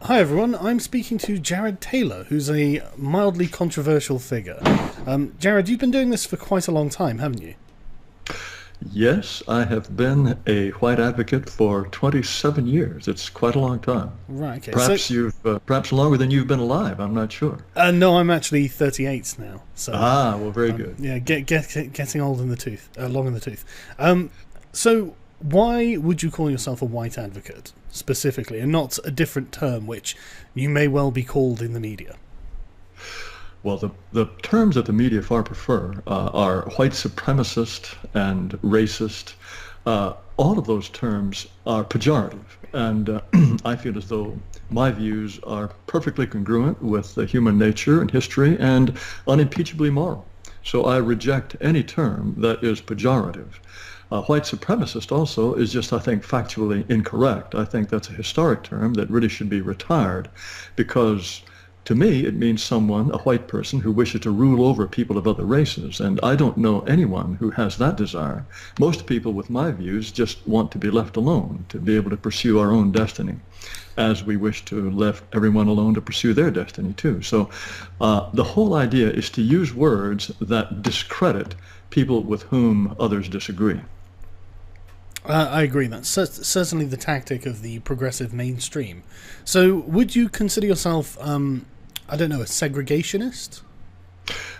Hi everyone, I'm speaking to Jared Taylor, who's a mildly controversial figure. Jared, you've been doing this for quite a long time, haven't you? Yes, I have been a white advocate for 27 years. It's quite a long time. Right, okay. Perhaps longer than you've been alive. I'm not sure. No, I'm actually 38 now, so Ah, well, very good. yeah, getting old in the tooth, long in the tooth. So why would you call yourself a white advocate specifically, and not a different term which you may well be called in the media? Well, the terms that the media far prefer are white supremacist and racist. All of those terms are pejorative, and I feel as though my views are perfectly congruent with human nature and history and unimpeachably moral. So I reject any term that is pejorative. White supremacist also is just, I think, factually incorrect. I think that's a historic term that really should be retired because to me, it means someone, a white person, who wishes to rule over people of other races, and I don't know anyone who has that desire. Most people with my views just want to be left alone, to be able to pursue our own destiny, as we wish to leave everyone alone to pursue their destiny too. So the whole idea is to use words that discredit people with whom others disagree. I agree. That's certainly the tactic of the progressive mainstream. So, would you consider yourself, I don't know, a segregationist?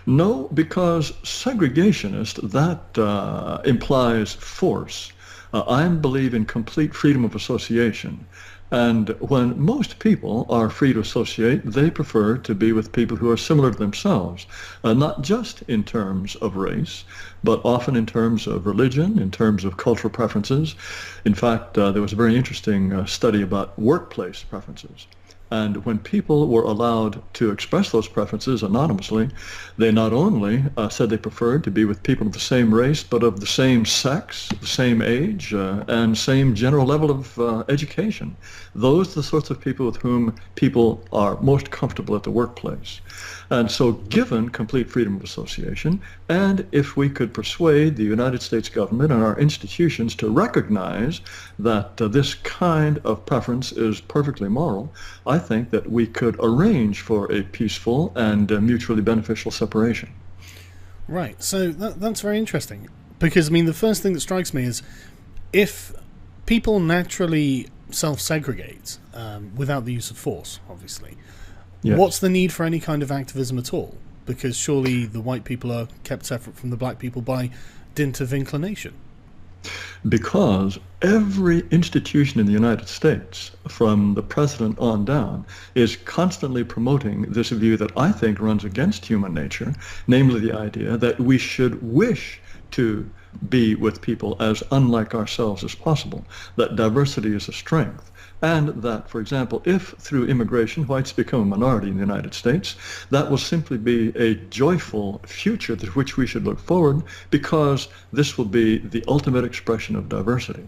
No, because segregationist, that implies force. I believe in complete freedom of association. And when most people are free to associate, they prefer to be with people who are similar to themselves, not just in terms of race, but often in terms of religion, in terms of cultural preferences. In fact, there was a very interesting study about workplace preferences. And when people were allowed to express those preferences anonymously, they not only said they preferred to be with people of the same race, but of the same sex, the same age, and same general level of education. Those are the sorts of people with whom people are most comfortable at the workplace. And so given complete freedom of association, and if we could persuade the United States government and our institutions to recognize that this kind of preference is perfectly moral, I think that we could arrange for a peaceful and mutually beneficial separation. Right. So that's very interesting because I mean the first thing that strikes me is if people naturally self-segregate without the use of force, obviously, what's Yes. the need for any kind of activism at all? Because surely the white people are kept separate from the black people by dint of inclination. Because every institution in the United States, from the president on down, is constantly promoting this view that I think runs against human nature, namely the idea that we should wish to be with people as unlike ourselves as possible, that diversity is a strength, and that, for example, if through immigration whites become a minority in the United States, that will simply be a joyful future to which we should look forward because this will be the ultimate expression of diversity.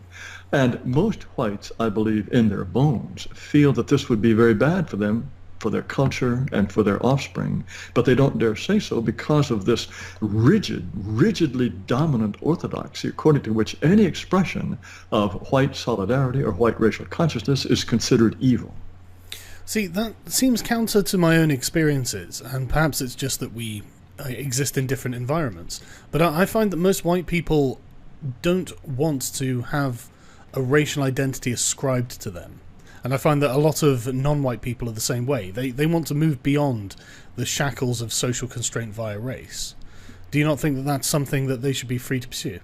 And most whites, I believe, in their bones, feel that this would be very bad for them, for their culture and for their offspring, but they don't dare say so because of this rigidly dominant orthodoxy according to which any expression of white solidarity or white racial consciousness is considered evil. See, that seems counter to my own experiences, and perhaps it's just that we exist in different environments. But I find that most white people don't want to have a racial identity ascribed to them. And I find that a lot of non-white people are the same way. They want to move beyond the shackles of social constraint via race. Do you not think that that's something that they should be free to pursue?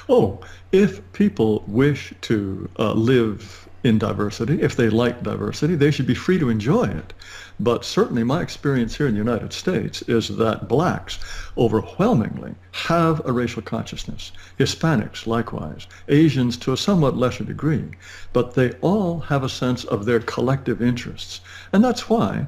Oh, if people wish to live in diversity, if they like diversity, they should be free to enjoy it. But certainly my experience here in the United States is that blacks overwhelmingly have a racial consciousness. Hispanics likewise, Asians to a somewhat lesser degree, but they all have a sense of their collective interests. And that's why,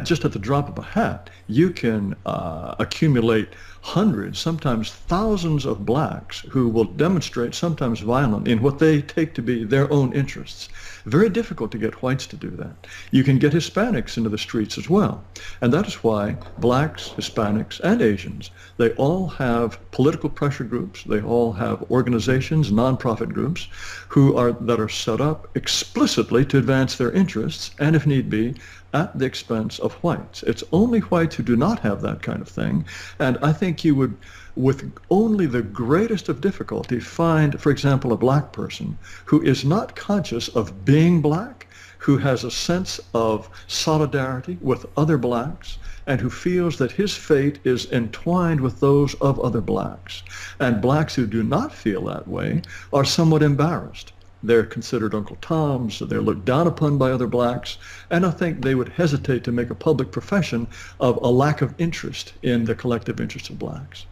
just at the drop of a hat, you can accumulate hundreds, sometimes thousands of blacks who will demonstrate, sometimes violently, in what they take to be their own interests. Very difficult to get whites to do that. You can get Hispanics into the streets as well. And that is why blacks, Hispanics, and Asians, they all have political pressure groups. They all have organizations, nonprofit groups, that are set up explicitly to advance their interests, and if need be, at the expense of whites. It's only whites who do not have that kind of thing. And I think you would, with only the greatest of difficulty, find, for example, a black person who is not conscious of being black, who has a sense of solidarity with other blacks, and who feels that his fate is entwined with those of other blacks. And blacks who do not feel that way are somewhat embarrassed. They're considered Uncle Toms, they're looked down upon by other blacks, and I think they would hesitate to make a public profession of a lack of interest in the collective interest of blacks.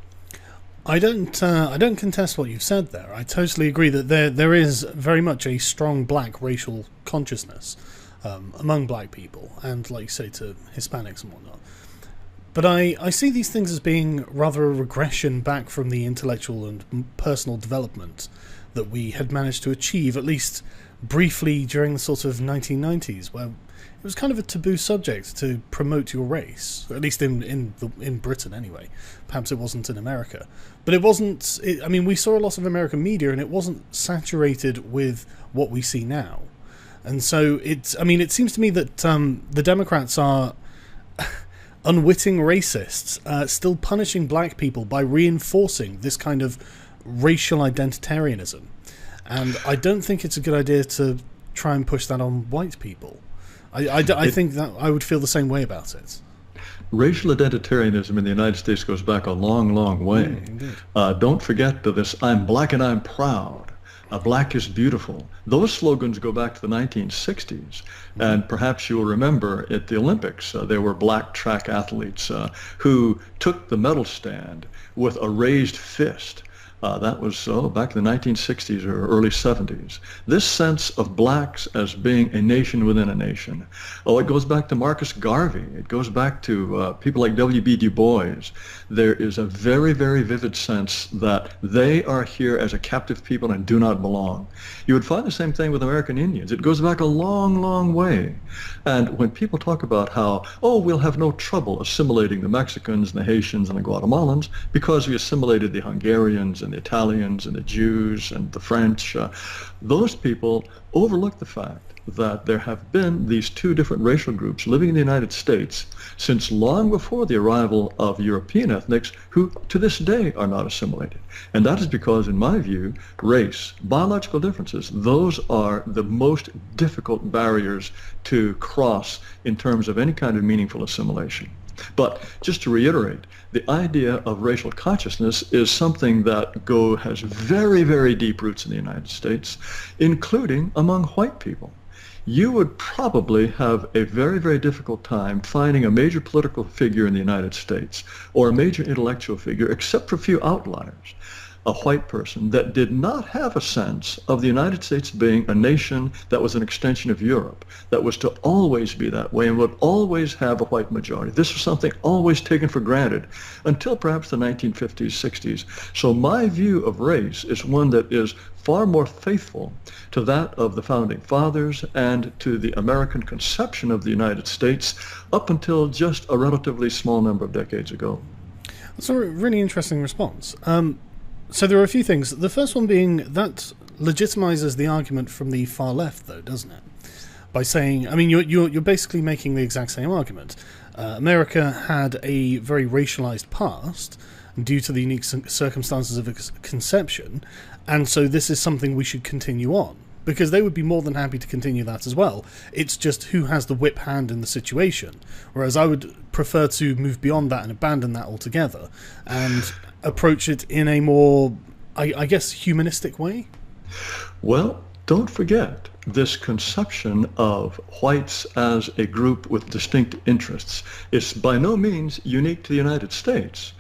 I don't contest what you've said there. I totally agree that there is very much a strong black racial consciousness among black people, and, like you say, to Hispanics and whatnot. But I see these things as being rather a regression back from the intellectual and personal development that we had managed to achieve, at least briefly, during the sort of 1990s, where it was kind of a taboo subject to promote your race, at least in Britain anyway. Perhaps it wasn't in America. But it wasn't... I mean, we saw a lot of American media, and it wasn't saturated with what we see now. And so it seems to me that the Democrats are unwitting racists, still punishing black people by reinforcing this kind of racial identitarianism. And I don't think it's a good idea to try and push that on white people. I think that I would feel the same way about it. Racial identitarianism in the United States goes back a long, long way. Don't forget that this "I'm black and I'm proud," "black is beautiful," those slogans go back to the 1960s. And perhaps you'll remember at the Olympics, there were black track athletes who took the medal stand with a raised fist. That was back in the 1960s or early 70s. This sense of blacks as being a nation within a nation. It goes back to Marcus Garvey. It goes back to people like W.B. Du Bois. There is a very, very vivid sense that they are here as a captive people and do not belong. You would find the same thing with American Indians. It goes back a long, long way. And when people talk about how, we'll have no trouble assimilating the Mexicans and the Haitians and the Guatemalans because we assimilated the Hungarians and the Italians and the Jews and the French, those people overlook the fact that there have been these two different racial groups living in the United States since long before the arrival of European ethnics who to this day are not assimilated. And that is because, in my view, race, biological differences, those are the most difficult barriers to cross in terms of any kind of meaningful assimilation. But just to reiterate, the idea of racial consciousness is something that has very, very deep roots in the United States, including among white people. You would probably have a very, very difficult time finding a major political figure in the United States or a major intellectual figure, except for a few outliers, a white person that did not have a sense of the United States being a nation that was an extension of Europe, that was to always be that way and would always have a white majority. This was something always taken for granted until perhaps the 1950s, 60s. So my view of race is one that is far more faithful to that of the Founding Fathers and to the American conception of the United States up until just a relatively small number of decades ago. That's a really interesting response. So there are a few things. The first one being that legitimizes the argument from the far left, though, doesn't it? By saying, I mean, you're basically making the exact same argument. America had a very racialized past due to the unique circumstances of its conception, and so this is something we should continue on, because they would be more than happy to continue that as well. It's just who has the whip hand in the situation, whereas I would prefer to move beyond that and abandon that altogether and approach it in a more, I guess, humanistic way. Well, don't forget this conception of whites as a group with distinct interests is by no means unique to the United States.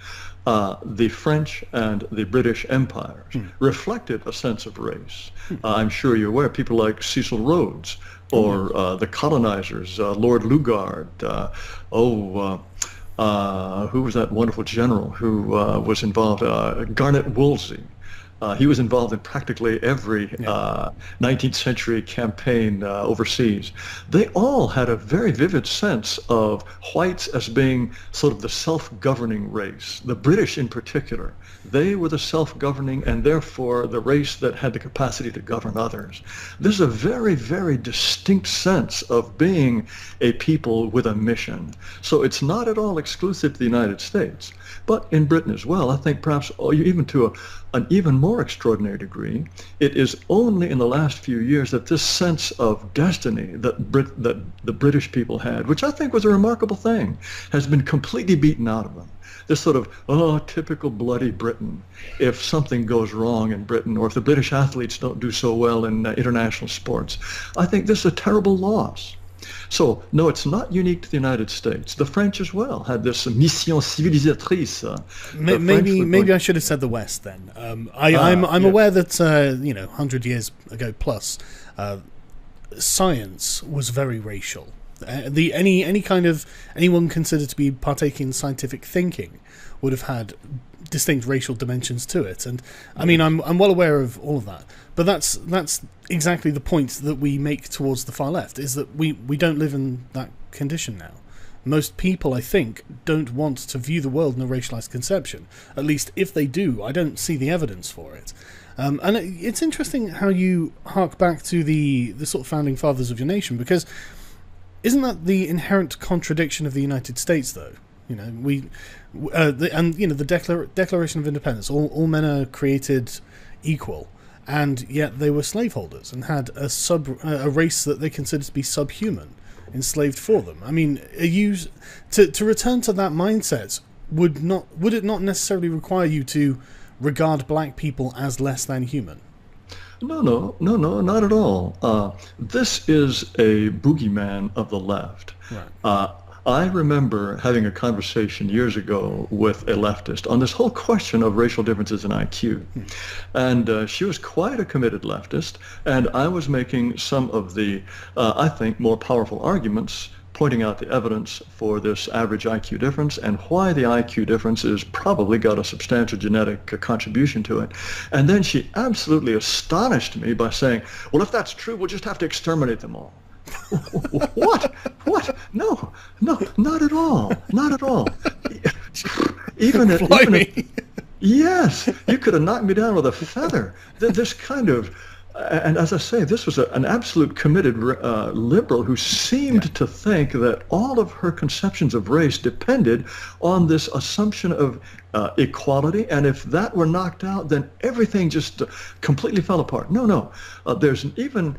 The French and the British empires reflected a sense of race. I'm sure you're aware, people like Cecil Rhodes or the colonizers, Lord Lugard, who was that wonderful general who was involved? Garnet Wolseley. He was involved in practically every 19th century campaign overseas. They all had a very vivid sense of whites as being sort of the self-governing race. The British in particular, they were the self-governing and therefore the race that had the capacity to govern others. There's a very, very distinct sense of being a people with a mission. So it's not at all exclusive to the United States, but in Britain as well. I think perhaps even to an even more extraordinary degree, it is only in the last few years that this sense of destiny that the British people had, which I think was a remarkable thing, has been completely beaten out of them. This sort of, typical bloody Britain. If something goes wrong in Britain, or if the British athletes don't do so well in international sports, I think this is a terrible loss. So, no, it's not unique to the United States. The French as well had this mission civilisatrice. Maybe I should have said the West then. I'm aware that 100 years ago plus, science was very racial. Anyone considered to be partaking in scientific thinking would have had distinct racial dimensions to it, and I mean I'm well aware of all of that. But that's exactly the point that we make towards the far left, is that we don't live in that condition now. Most people, I think, don't want to view the world in a racialized conception. At least if they do, I don't see the evidence for it. And it's interesting how you hark back to the sort of founding fathers of your nation, because isn't that the inherent contradiction of the United States, though? You know, the Declaration of Independence, all men are created equal, and yet they were slaveholders and had a race that they considered to be subhuman, enslaved for them. I mean, to return to that mindset would it not necessarily require you to regard black people as less than human? No, not at all. This is a boogeyman of the left. Right. I remember having a conversation years ago with a leftist on this whole question of racial differences in IQ. And she was quite a committed leftist, and I was making some of the, I think, more powerful arguments, pointing out the evidence for this average IQ difference and why the IQ difference has probably got a substantial genetic contribution to it. And then she absolutely astonished me by saying, well, if that's true, we'll just have to exterminate them all. What? No, not at all. Not at all. Yes, you could have knocked me down with a feather. This kind of, and as I say, this was an absolute committed liberal who seemed to think that all of her conceptions of race depended on this assumption of equality, and if that were knocked out, then everything just completely fell apart. No, there's even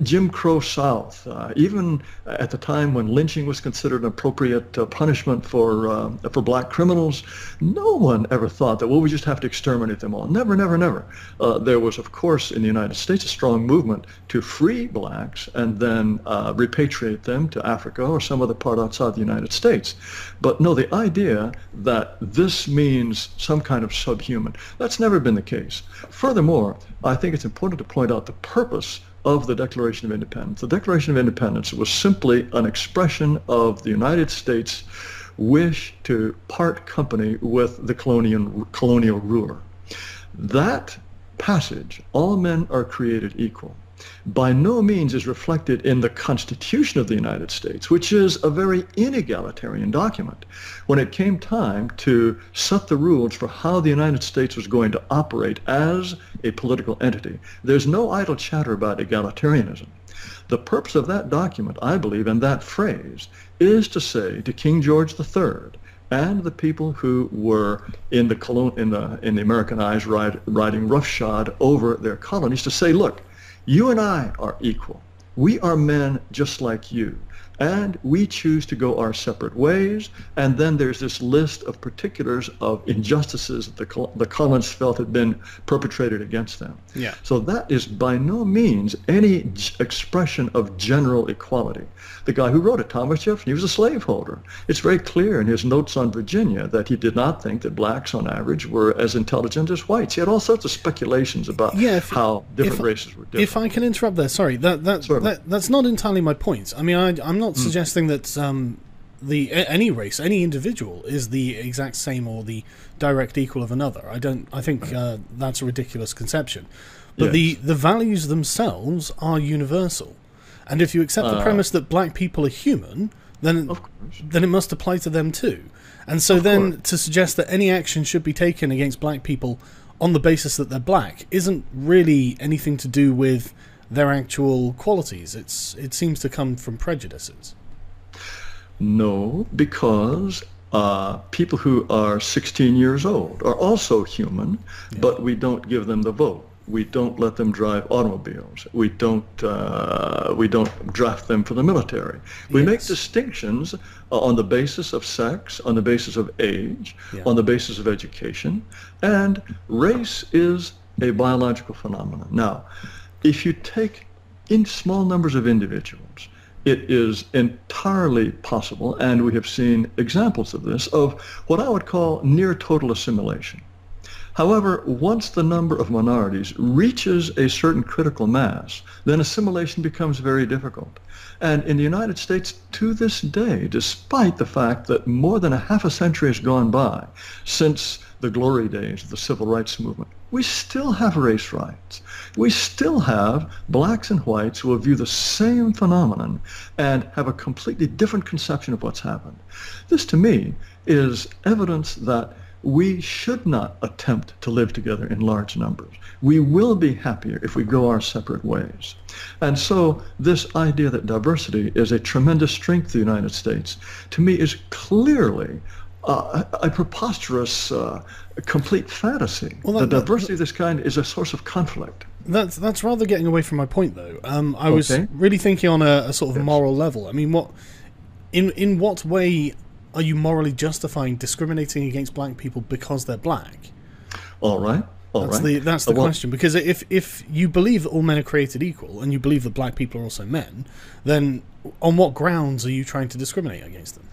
Jim Crow South, even at the time when lynching was considered an appropriate punishment for black criminals, no one ever thought that, well, we just have to exterminate them all. Never. There was, of course, in the United States, a strong movement to free blacks and then repatriate them to Africa or some other part outside the United States. But no, the idea that this means some kind of subhuman, that's never been the case. Furthermore, I think it's important to point out the purpose of the Declaration of Independence. The Declaration of Independence was simply an expression of the United States' wish to part company with the colonial ruler. That passage, all men are created equal, by no means is reflected in the Constitution of the United States, which is a very inegalitarian document. When it came time to set the rules for how the United States was going to operate as a political entity, there's no idle chatter about egalitarianism. The purpose of that document, I believe, and that phrase, is to say to King George III and the people who were in the American eyes riding roughshod over their colonies, to say, look, you and I are equal. We are men just like you, and we choose to go our separate ways. And then there's this list of particulars of injustices that the colonists felt had been perpetrated against them. Yeah. So that is by no means any expression of general equality. The guy who wrote it, Thomas Jefferson, he was a slaveholder. It's very clear in his notes on Virginia that he did not think that blacks on average were as intelligent as whites. He had all sorts of speculations about how different races were different. If I can interrupt there, sorry, that's not entirely my point. I mean, I'm not suggesting that any race, any individual is the exact same or the direct equal of another. I think that's a ridiculous conception. But Yes. the values themselves are universal. And if you accept the premise that black people are human, then Of course. it must apply to them too. And so then to suggest that any action should be taken against black people on the basis that they're black isn't really anything to do with their actual qualities. It seems to come from prejudices. No, because people who are 16 years old are also human, but we don't give them the vote. We don't let them drive automobiles. We don't draft them for the military. We make distinctions on the basis of sex, on the basis of age, on the basis of education, and race is a biological phenomenon. Now, if you take in small numbers of individuals, it is entirely possible, and we have seen examples of this, of what I would call near total assimilation. However, once the number of minorities reaches a certain critical mass, then assimilation becomes very difficult. And in the United States, to this day, despite the fact that more than a half a century has gone by since the glory days of the civil rights movement, we still have race riots. We still have blacks and whites who will view the same phenomenon and have a completely different conception of what's happened. This, to me, is evidence that we should not attempt to live together in large numbers. We will be happier if we go our separate ways. And so this idea that diversity is a tremendous strength of the United States, to me, is clearly a preposterous, complete fantasy. The diversity of this kind is a source of conflict. That's rather getting away from my point, though. I was really thinking on a sort of moral level. I mean, in what way are you morally justifying discriminating against black people because they're black? All right. That's the question. Because if you believe that all men are created equal, and you believe that black people are also men, then on what grounds are you trying to discriminate against them?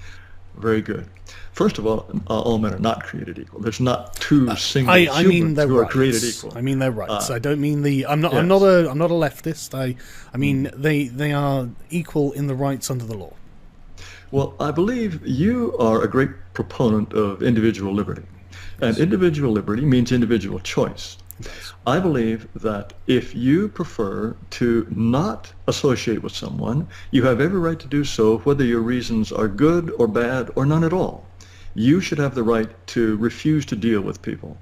Very good. First of all men are not created equal. There's not two single I mean humans they're who are rights. created equal. I mean they're rights. I don't mean I'm not a leftist. I mean they are equal in the rights under the law. Well, I believe you are a great proponent of individual liberty. And individual liberty means individual choice. I believe that if you prefer to not associate with someone, you have every right to do so, whether your reasons are good or bad or none at all. You should have the right to refuse to deal with people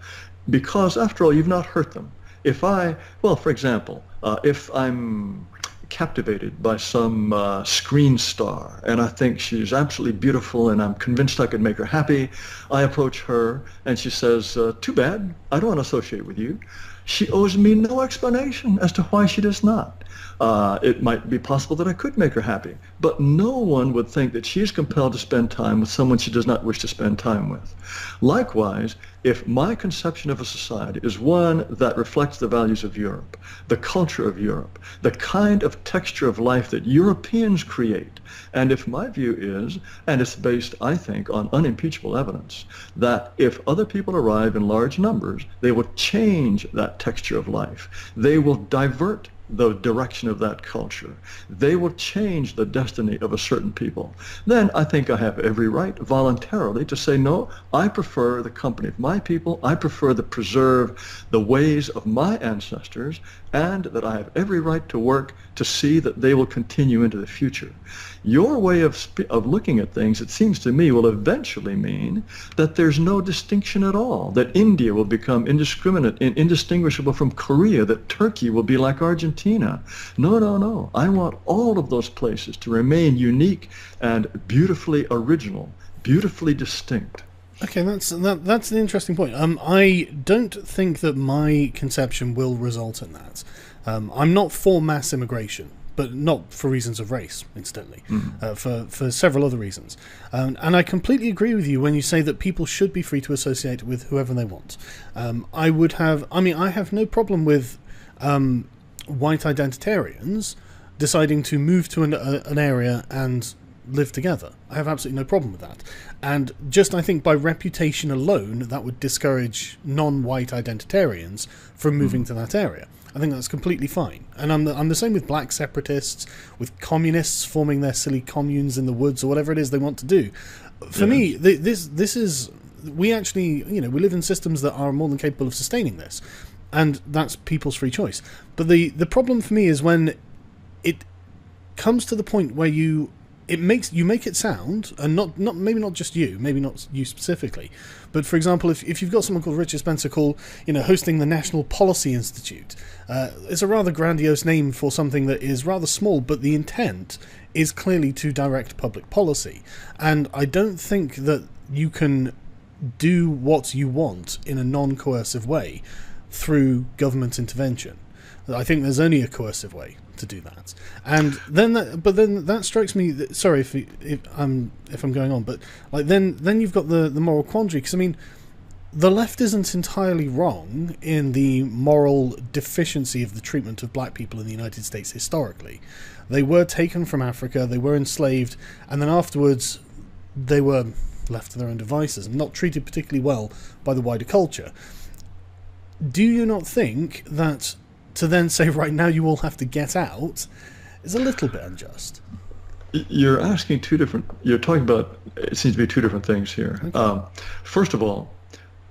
because, after all, you've not hurt them. For example, if I'm captivated by some screen star and I think she's absolutely beautiful and I'm convinced I could make her happy, I approach her and she says, too bad, I don't want to associate with you. She owes me no explanation as to why she does not. It might be possible that I could make her happy, but no one would think that she is compelled to spend time with someone she does not wish to spend time with. Likewise, if my conception of a society is one that reflects the values of Europe, the culture of Europe, the kind of texture of life that Europeans create, and if my view is, and it's based, I think, on unimpeachable evidence, that if other people arrive in large numbers, they will change that texture of life. They will divert the direction of that culture. They will change the destiny of a certain people. Then I think I have every right voluntarily to say, no, I prefer the company of my people. I prefer to preserve the ways of my ancestors, and that I have every right to work to see that they will continue into the future. Your way of looking at things, it seems to me, will eventually mean that there's no distinction at all, that India will become indiscriminate and indistinguishable from Korea, that Turkey will be like Argentina. No. I want all of those places to remain unique and beautifully original, beautifully distinct. Okay, that's an interesting point. I don't think that my conception will result in that. I'm not for mass immigration, but not for reasons of race, incidentally, for several other reasons. And I completely agree with you when you say that people should be free to associate with whoever they want. I have no problem with white identitarians deciding to move to an area and live together. I have absolutely no problem with that. And just, I think, by reputation alone, that would discourage non-white identitarians from moving to that area. I think that's completely fine. And I'm the same with black separatists, with communists forming their silly communes in the woods or whatever it is they want to do. For me, this is, we actually, we live in systems that are more than capable of sustaining this, and that's people's free choice. But the problem for me is when it comes to the point where you make it sound, and maybe not just you, maybe not you specifically, but for example, if you've got someone called Richard Spencer hosting the National Policy Institute, it's a rather grandiose name for something that is rather small, but the intent is clearly to direct public policy, and I don't think that you can do what you want in a non-coercive way through government intervention. I think there's only a coercive way to do that, and then that strikes me. Sorry if I'm going on, but then you've got the moral quandary, because I mean, the left isn't entirely wrong in the moral deficiency of the treatment of black people in the United States historically. They were taken from Africa, they were enslaved, and then afterwards they were left to their own devices and not treated particularly well by the wider culture. Do you not think that to then say, right now you all have to get out, is a little bit unjust? You're talking about, it seems to be two different things here. Okay. First of all,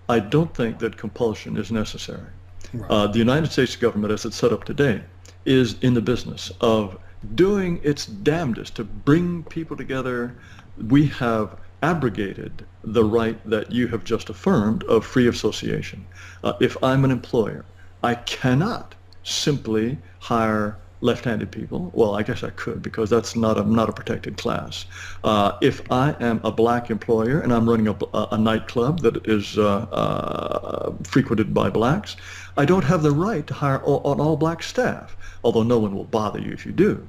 I don't think that compulsion is necessary. Right. The United States government, as it's set up today, is in the business of doing its damnedest to bring people together. We have abrogated the right that you have just affirmed of free association. If I'm an employer, I cannot simply hire left-handed people. Well, I guess I could, because that's not a protected class. If I am a black employer and I'm running a nightclub that is frequented by blacks, I don't have the right to hire an all-black staff, although no one will bother you if you do.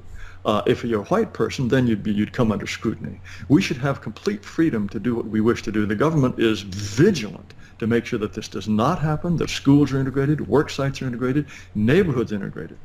If you're a white person, then you'd come under scrutiny. We should have complete freedom to do what we wish to do. The government is vigilant to make sure that this does not happen, that schools are integrated, work sites are integrated, neighborhoods integrated.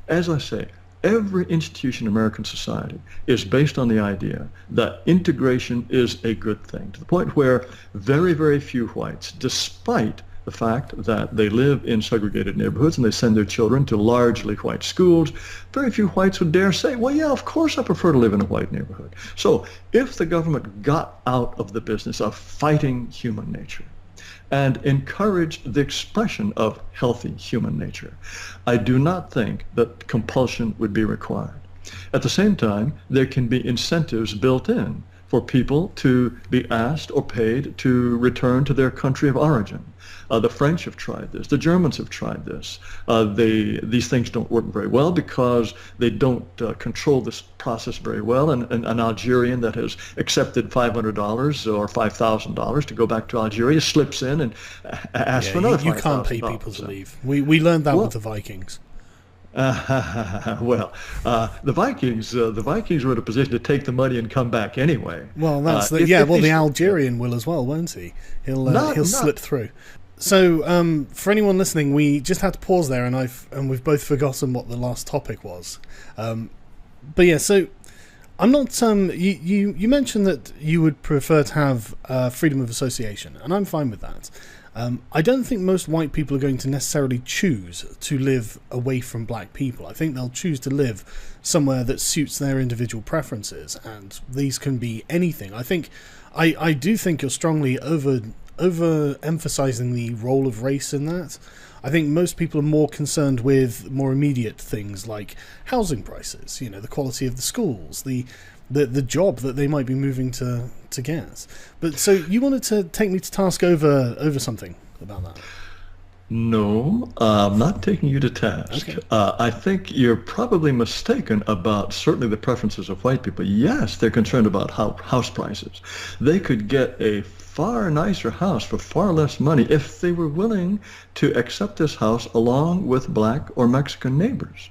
As I say, every institution in American society is based on the idea that integration is a good thing, to the point where very, very few whites, despite the fact that they live in segregated neighborhoods and they send their children to largely white schools, very few whites would dare say, well, yeah, of course I prefer to live in a white neighborhood. So if the government got out of the business of fighting human nature and encouraged the expression of healthy human nature, I do not think that compulsion would be required. At the same time, there can be incentives built in for people to be asked or paid to return to their country of origin. The French have tried this. The Germans have tried this. These things don't work very well because they don't control this process very well. And an Algerian that has accepted $500 or $5,000 to go back to Algeria slips in and asks for another $5,000. You can't pay people to leave. We learned that with the Vikings. The Vikings were in a position to take the money and come back anyway. Well, that's the Algerian will as well, won't he? He'll slip through. So, for anyone listening, we just had to pause there, and we've both forgotten what the last topic was. But yeah, so I'm not. You mentioned that you would prefer to have freedom of association, and I'm fine with that. I don't think most white people are going to necessarily choose to live away from black people. I think they'll choose to live somewhere that suits their individual preferences, and these can be anything. I do think you're strongly over-emphasizing the role of race in that. I think most people are more concerned with more immediate things like housing prices, the quality of the schools, the job that they might be moving to get. But so you wanted to take me to task over something about that? No, I'm not taking you to task. Okay. I think you're probably mistaken about certainly the preferences of white people. Yes, they're concerned about house prices. They could get a far nicer house for far less money if they were willing to accept this house along with black or Mexican neighbors.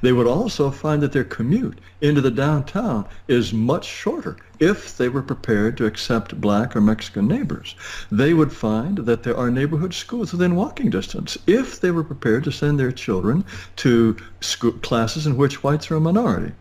They would also find that their commute into the downtown is much shorter if they were prepared to accept black or Mexican neighbors. They would find that there are neighborhood schools within walking distance if they were prepared to send their children to classes in which whites are a minority.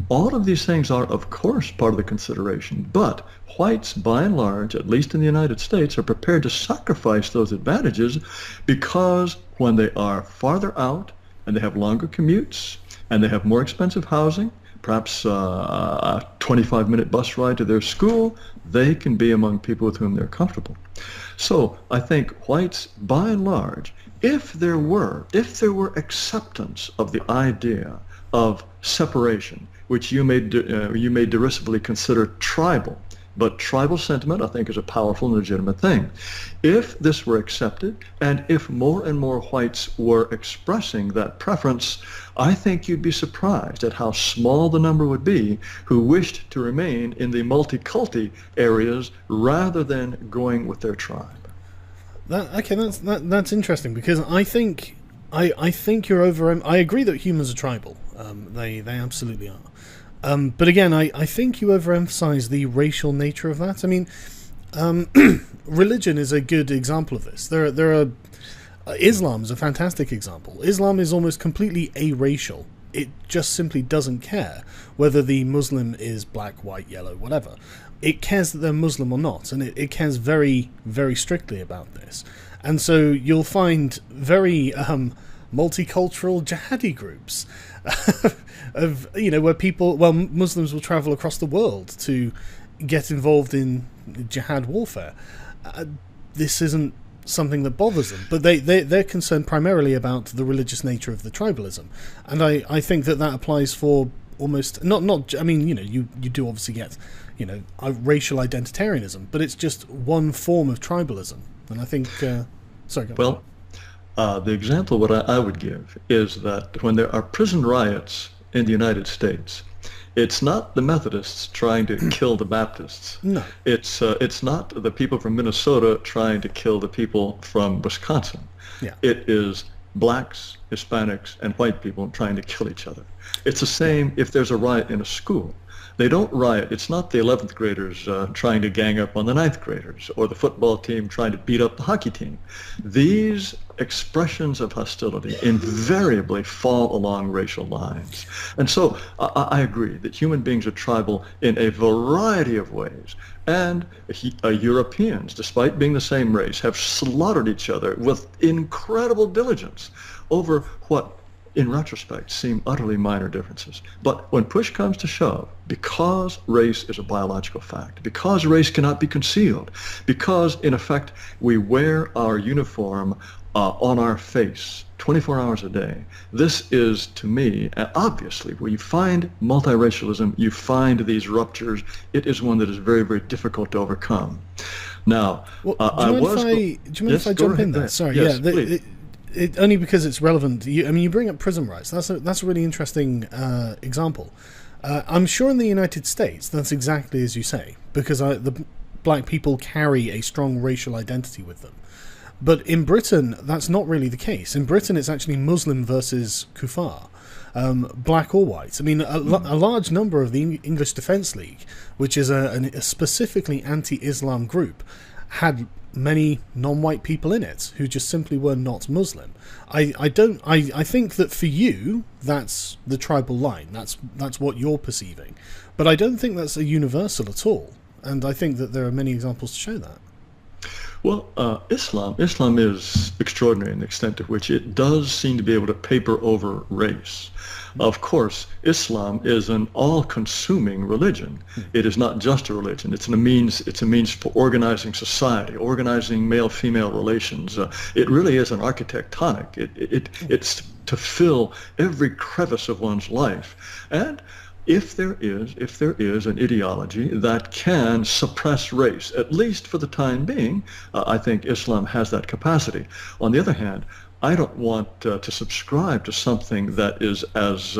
All of these things are, of course, part of the consideration, but whites, by and large, at least in the United States, are prepared to sacrifice those advantages because when they are farther out and they have longer commutes, and they have more expensive housing, perhaps a 25-minute bus ride to their school, they can be among people with whom they're comfortable. So I think whites, by and large, if there were acceptance of the idea of separation, which you may derisively consider tribal, but tribal sentiment, I think, is a powerful and legitimate thing. If this were accepted, and if more and more whites were expressing that preference, I think you'd be surprised at how small the number would be who wished to remain in the multi-culti areas rather than going with their tribe. That's interesting, because I think you're over. I agree that humans are tribal. They absolutely are. But again, I think you overemphasize the racial nature of that. I mean, religion is a good example of this. There are Islam is a fantastic example. Islam is almost completely aracial. It just simply doesn't care whether the Muslim is black, white, yellow, whatever. It cares that they're Muslim or not, and it cares very, very strictly about this. And so you'll find very multicultural jihadi groups of where Muslims will travel across the world to get involved in jihad warfare. This isn't something that bothers them, but they're concerned primarily about the religious nature of the tribalism, and I think that applies for almost not. I mean, you do obviously get racial identitarianism, but it's just one form of tribalism, and I think. Sorry. Go on. Well, the example what I would give is that when there are prison riots in the United States, it's not the Methodists trying to kill the Baptists. No. It's not the people from Minnesota trying to kill the people from Wisconsin. Yeah. It is blacks, Hispanics, and white people trying to kill each other. It's the same if there's a riot in a school. They don't riot. It's not the 11th graders trying to gang up on the 9th graders, or the football team trying to beat up the hockey team. These expressions of hostility invariably fall along racial lines. And so I agree that human beings are tribal in a variety of ways. And Europeans, despite being the same race, have slaughtered each other with incredible diligence over what, in retrospect, seem utterly minor differences. But when push comes to shove, because race is a biological fact, because race cannot be concealed, because, in effect, we wear our uniform on our face 24 hours a day, this is, to me, obviously, where you find multiracialism, you find these ruptures, it is one that is very, very difficult to overcome. Now, do you mind if I jump in there? Sorry, yes, yeah. Please. Only because it's relevant. You bring up prison rights. That's a really interesting example. I'm sure in the United States that's exactly as you say, because the black people carry a strong racial identity with them. But in Britain, that's not really the case. In Britain, it's actually Muslim versus kuffar, black or white. I mean, a large number of the English Defence League, which is a specifically anti-Islam group, had many non-white people in it who just simply were not Muslim. I think that for you that's the tribal line, that's what you're perceiving, but I don't think that's a universal at all, and I think that there are many examples to show that. Well, Islam is extraordinary in the extent to which it does seem to be able to paper over race. Of course, Islam is an all-consuming religion. It is not just a religion. It's a means for organizing society, organizing male-female relations. It really is an architectonic. It's to fill every crevice of one's life. And if there is an ideology that can suppress race, at least for the time being, I think Islam has that capacity. On the other hand, I don't want to subscribe to something that is as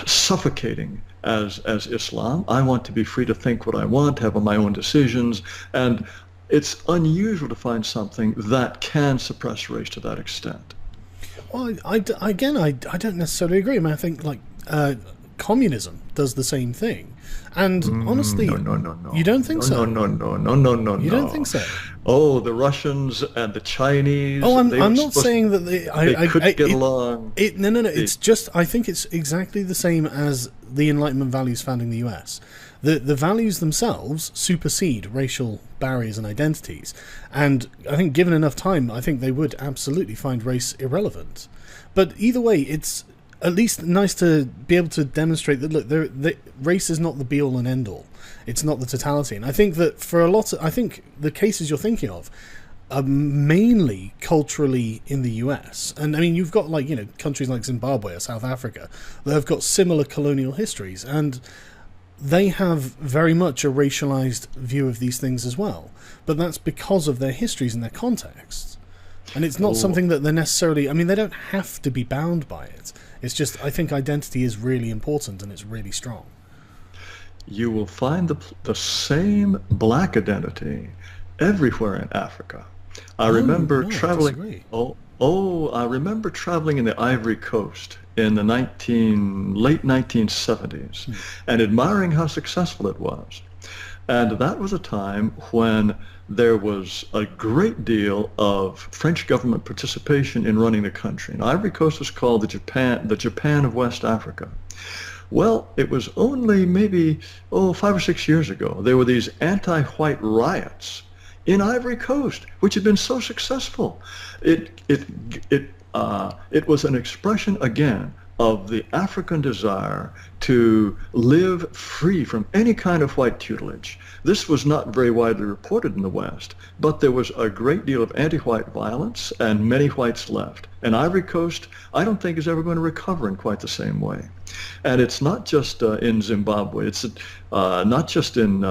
suffocating as Islam. I want to be free to think what I want, have my own decisions, and it's unusual to find something that can suppress race to that extent. Well, I don't necessarily agree. I mean, I think communism does the same thing, and honestly, no. You don't think so? No. You don't think so? Oh, the Russians and the Chinese. Oh, I'm not saying that they couldn't get along. No. It's just I think it's exactly the same as the Enlightenment values founding the U.S. The values themselves supersede racial barriers and identities. And I think given enough time, I think they would absolutely find race irrelevant. But either way, it's at least nice to be able to demonstrate that, look, race is not the be-all and end-all. It's not the totality. And I think that for I think the cases you're thinking of are mainly culturally in the US. And I mean, you've got countries like Zimbabwe or South Africa that have got similar colonial histories, and they have very much a racialized view of these things as well. But that's because of their histories and their contexts. And it's not something that they're necessarily... I mean, they don't have to be bound by it. It's just, I think identity is really important and it's really strong. You will find the same black identity everywhere in Africa. I remember traveling... I remember traveling in the Ivory Coast in the late 1970s and admiring how successful it was. And that was a time when there was a great deal of French government participation in running the country. And Ivory Coast was called the Japan of West Africa. Well, it was only maybe 5 or 6 years ago, there were these anti-white riots in Ivory Coast, which had been so successful. It was an expression again of the African desire to live free from any kind of white tutelage. This was not very widely reported in the West, but there was a great deal of anti-white violence and many whites left. And Ivory Coast, I don't think, is ever going to recover in quite the same way. And it's not just in Zimbabwe. It's not just in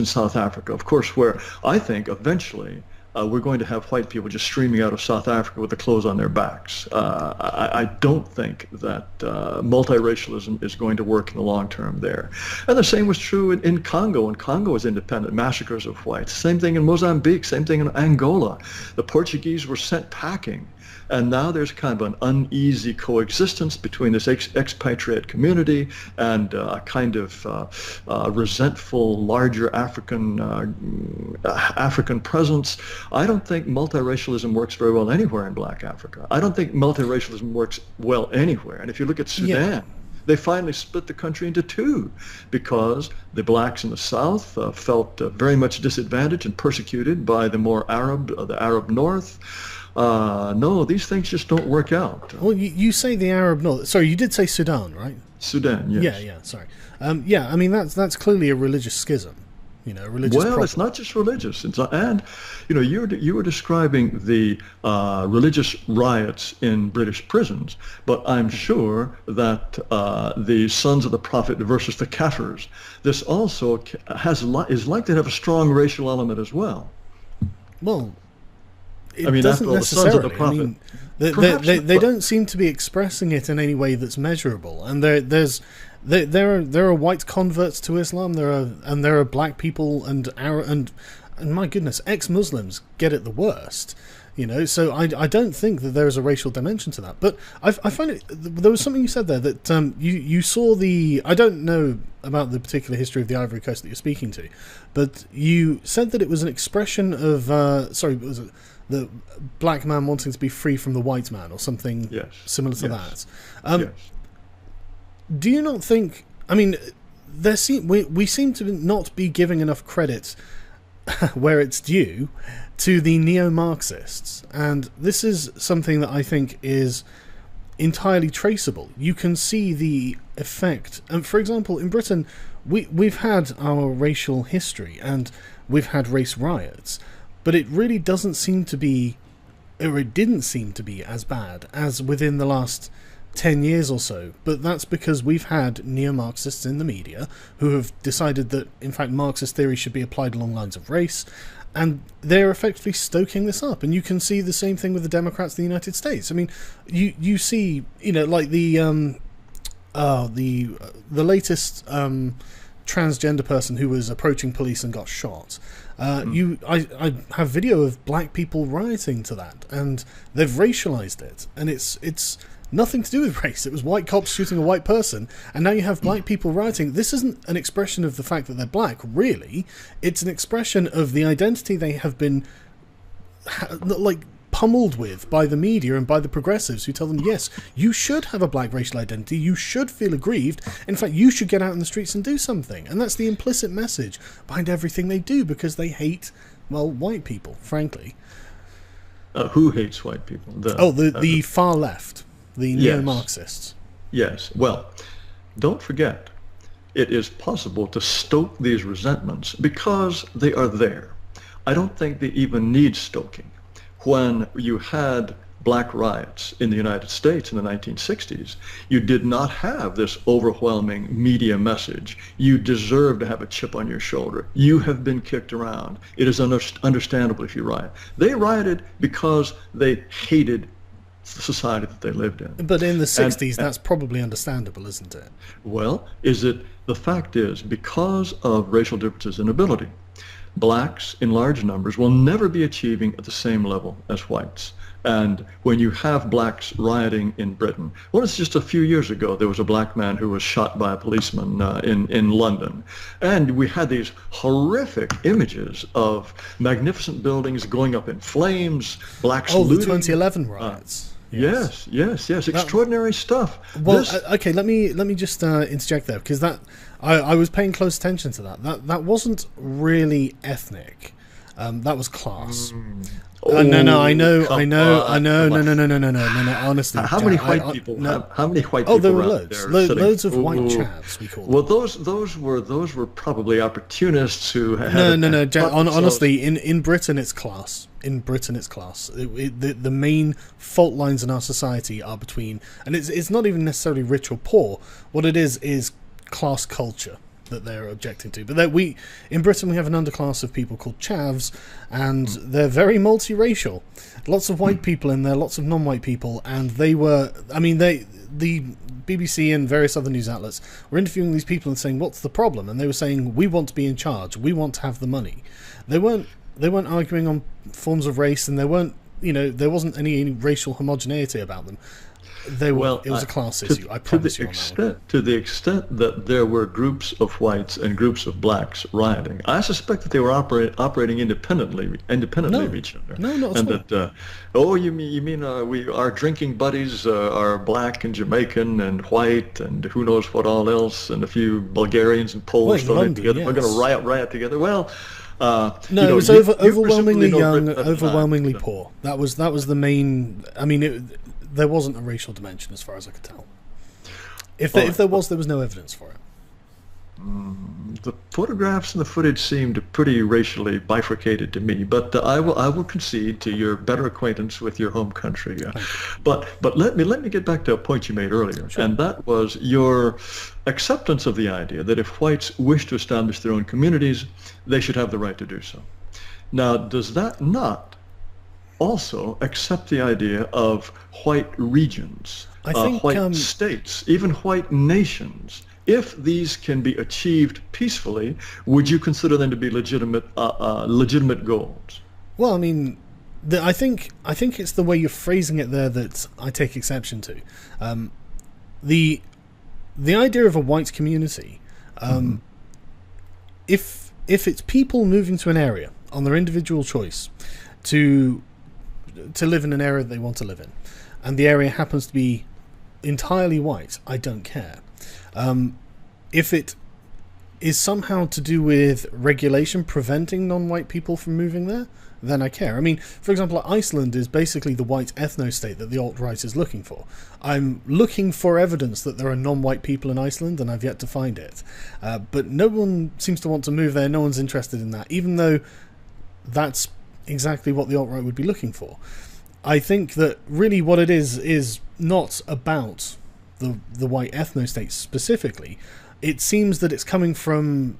South Africa, of course, where I think eventually we're going to have white people just streaming out of South Africa with the clothes on their backs. I don't think that multiracialism is going to work in the long term there. And the same was true in Congo. When Congo was independent, massacres of whites. Same thing in Mozambique, same thing in Angola. The Portuguese were sent packing. And now there's kind of an uneasy coexistence between this expatriate community and a kind of resentful, larger African presence. I don't think multiracialism works very well anywhere in Black Africa. I don't think multiracialism works well anywhere. And if you look at Sudan, they finally split the country into two because the blacks in the south felt very much disadvantaged and persecuted by the Arab north. No, these things just don't work out. Well, you say the Arab North. Sorry, you did say Sudan, right? Sudan, yes. Yeah, sorry. I mean, that's clearly a religious schism. A religious problem. It's not just religious. You were describing the religious riots in British prisons, but I'm sure that the Sons of the Prophet versus the Kafirs, this also is likely to have a strong racial element as well. Well, it doesn't necessarily. The Sons of the Prophet, they don't seem to be expressing it in any way that's measurable. And there are white converts to Islam. There are black people and my goodness, ex-Muslims get it the worst. So I don't think that there is a racial dimension to that. But I find it. There was something you said there that you saw the. I don't know about the particular history of the Ivory Coast that you're speaking to, but you said that it was an expression of. Was it the black man wanting to be free from the white man or something similar to that? Yes. Do you not think? I mean, we seem to not be giving enough credit where it's due to the neo-Marxists, and this is something that I think is entirely traceable. You can see the effect, and for example, in Britain, we've had our racial history and we've had race riots, but it really doesn't seem to be, or it didn't seem to be as bad as within the last 10 years or so. But that's because we've had neo-Marxists in the media who have decided that, in fact, Marxist theory should be applied along lines of race, and they're effectively stoking this up. And you can see the same thing with the Democrats in the United States. I mean, you see, like the latest transgender person who was approaching police and got shot. I have video of black people rioting to that, and they've racialized it, and it's nothing to do with race. It was white cops shooting a white person, and now you have black people rioting. This isn't an expression of the fact that they're black, really. It's an expression of the identity they have been pummeled with by the media and by the progressives who tell them, yes, you should have a black racial identity, you should feel aggrieved, in fact, you should get out in the streets and do something. And that's the implicit message behind everything they do, because they hate, well, white people, frankly. Who hates white people? The far left, the yes. neo-Marxists. Yes. Well, don't forget, it is possible to stoke these resentments because they are there. I don't think they even need stoking. When you had black riots in the United States in the 1960s, you did not have this overwhelming media message. You deserve to have a chip on your shoulder. You have been kicked around. It is understandable if you riot. They rioted because they hated the society that they lived in. But in the 60s, that's probably understandable, isn't it? Well, the fact is, because of racial differences in ability, blacks in large numbers will never be achieving at the same level as whites. And when you have blacks rioting in Britain, well, it's just a few years ago, there was a black man who was shot by a policeman in London. And we had these horrific images of magnificent buildings going up in flames, blacks looting. The 2011 riots. Yes. Extraordinary stuff. Well, okay, let me just interject there, because I was paying close attention to that. That wasn't really ethnic. That was class. No. Honestly, how many white people? How many white people? Oh, there were loads. Loads of white chavs, we call them. Well, those were probably opportunists who had. No. Jack, honestly, in Britain, it's class. In Britain, it's class. The main fault lines in our society are between, and it's not even necessarily rich or poor. What it is class culture that they're objecting to. But in Britain we have an underclass of people called chavs, and they're very multiracial. Lots of white people in there, lots of non-white people, and the BBC and various other news outlets were interviewing these people and saying, what's the problem? And they were saying, we want to be in charge, we want to have the money. They weren't arguing on forms of race, and there wasn't any racial homogeneity about them. It was a class issue. I promise you on that one. To the extent that there were groups of whites and groups of blacks rioting, I suspect that they were operating independently of each other. No, not at all. And you mean our drinking buddies are black and Jamaican and white and who knows what all else, and a few Bulgarians and Poles thrown together. Yes. We're going to riot together. Well. It was overwhelmingly young, overwhelmingly poor. That was the main. I mean, there wasn't a racial dimension as far as I could tell. If there was no evidence for it. The photographs and the footage seemed pretty racially bifurcated to me, but I will concede to your better acquaintance with your home country. But let me get back to a point you made earlier, sure. And that was your acceptance of the idea that if whites wish to establish their own communities, they should have the right to do so. Now, does that not also accept the idea of white regions, white states, even white nations? If these can be achieved peacefully, would you consider them to be legitimate goals? Well, I mean, I think it's the way you're phrasing it there that I take exception to. The idea of a white community, if it's people moving to an area on their individual choice to live in an area that they want to live in, and the area happens to be entirely white, I don't care. If it is somehow to do with regulation preventing non-white people from moving there, then I care. I mean, for example, Iceland is basically the white ethno-state that the alt-right is looking for. I'm looking for evidence that there are non-white people in Iceland, and I've yet to find it. But no one seems to want to move there. No one's interested in that, even though that's exactly what the alt-right would be looking for. I think that really what it is not about the white ethno-state specifically. It seems that it's coming from,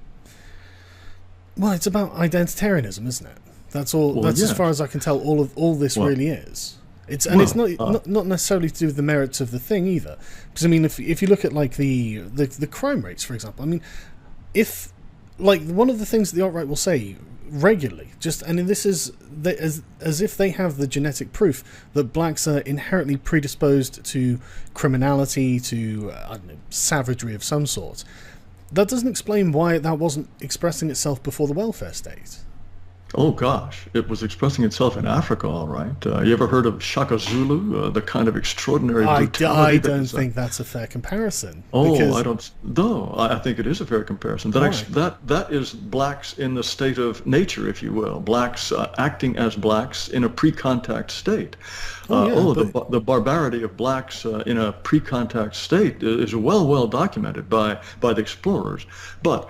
well, it's about identitarianism, isn't it? That's all. Well, as far as I can tell, all this really is. It's not necessarily to do with the merits of the thing either. Because I mean, if you look at like the crime rates, for example, I mean, if like one of the things that the alt-right will say regularly, this is as if they have the genetic proof that blacks are inherently predisposed to criminality, to savagery of some sort. That doesn't explain why that wasn't expressing itself before the welfare state. Oh gosh, it was expressing itself in Africa, all right. You ever heard of Shaka Zulu, the kind of extraordinary brutality I don't think that's a fair comparison. Oh, I don't. No, I think it is a fair comparison. Why? That is blacks in the state of nature, if you will. Blacks acting as blacks in a pre-contact state. The barbarity of blacks in a pre-contact state is well documented by the explorers. But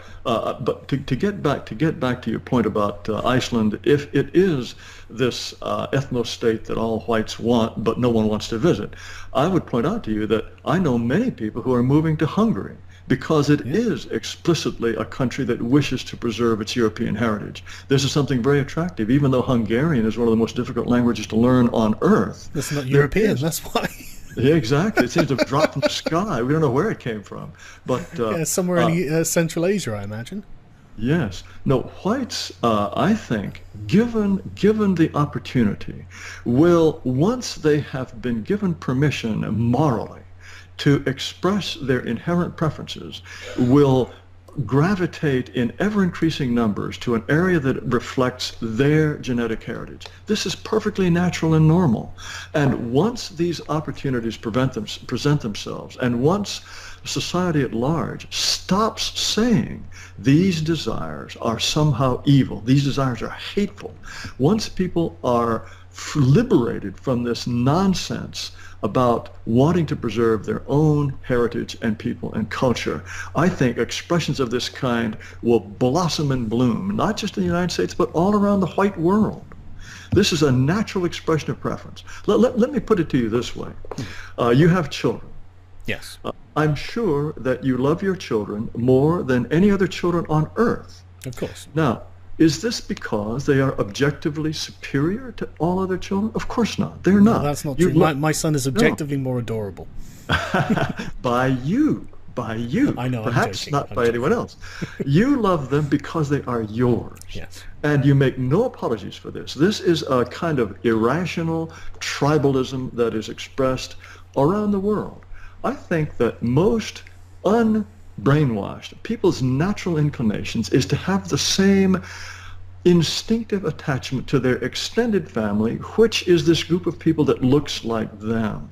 to get back to your point about Iceland, if it is this ethno-state that all whites want, but no one wants to visit, I would point out to you that I know many people who are moving to Hungary because it is explicitly a country that wishes to preserve its European heritage. This is something very attractive, even though Hungarian is one of the most difficult languages to learn on earth. It's not European, that's why. Yeah, exactly. It seems to have dropped from the sky. We don't know where it came from. But somewhere in Central Asia, I imagine. Yes. No, whites, I think, given the opportunity, will, once they have been given permission morally to express their inherent preferences, will gravitate in ever-increasing numbers to an area that reflects their genetic heritage. This is perfectly natural and normal. And once these opportunities present themselves, and once society at large stops saying these desires are somehow evil, these desires are hateful, once people are liberated from this nonsense about wanting to preserve their own heritage and people and culture, I think expressions of this kind will blossom and bloom, not just in the United States, but all around the white world. This is a natural expression of preference. Let me put it to you this way. You have children. Yes. I'm sure that you love your children more than any other children on earth. Of course. Now, is this because they are objectively superior to all other children? Of course not. They're not. No, that's not true. My son is objectively more adorable. By you. I know. Perhaps not by anyone else. You love them because they are yours. Yes. And you make no apologies for this. This is a kind of irrational tribalism that is expressed around the world. I think that most unbrainwashed people's natural inclinations is to have the same instinctive attachment to their extended family, which is this group of people that looks like them.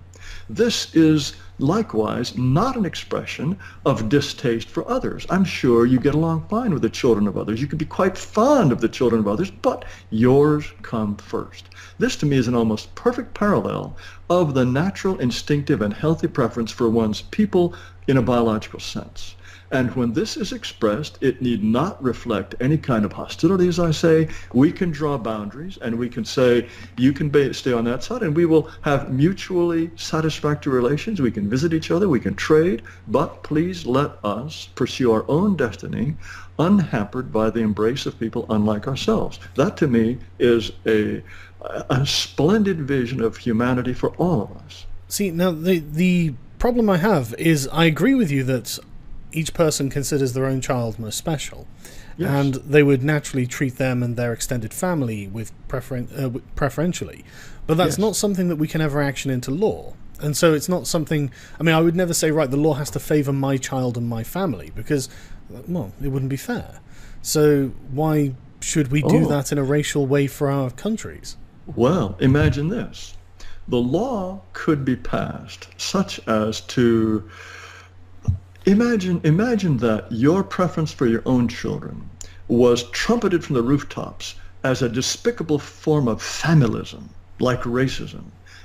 This is likewise not an expression of distaste for others. I'm sure you get along fine with the children of others. You can be quite fond of the children of others, but yours come first. This to me is an almost perfect parallel of the natural, instinctive, and healthy preference for one's people in a biological sense. And when this is expressed, it need not reflect any kind of hostility, as I say. We can draw boundaries, and we can say, you can stay on that side, and we will have mutually satisfactory relations. We can visit each other, we can trade, but please let us pursue our own destiny unhampered by the embrace of people unlike ourselves. That, to me, is a splendid vision of humanity for all of us. See, now, the problem I have is I agree with you that each person considers their own child most special, yes, and they would naturally treat them and their extended family with preferentially. But that's not something that we can ever action into law. And so it's not something... I mean, I would never say, right, the law has to favour my child and my family, because, well, it wouldn't be fair. So why should we do that in a racial way for our countries? Well, imagine this. The law could be passed such as to... Imagine that your preference for your own children was trumpeted from the rooftops as a despicable form of familism, like racism,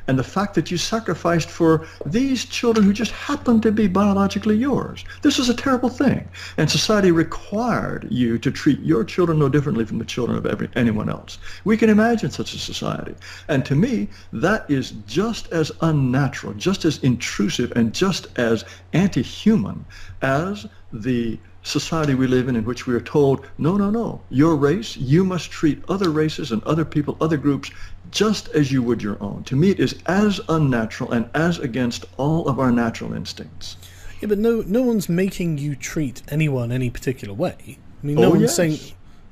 and the fact that you sacrificed for these children who just happened to be biologically yours. This is a terrible thing, and society required you to treat your children no differently from the children of anyone else. We can imagine such a society, and to me, that is just as unnatural, just as intrusive, and just as anti-human as the society we live in which we are told, no, your race, you must treat other races and other people, other groups, just as you would your own. To me, it is as unnatural and as against all of our natural instincts. Yeah, but no one's making you treat anyone any particular way. I mean, no one's saying,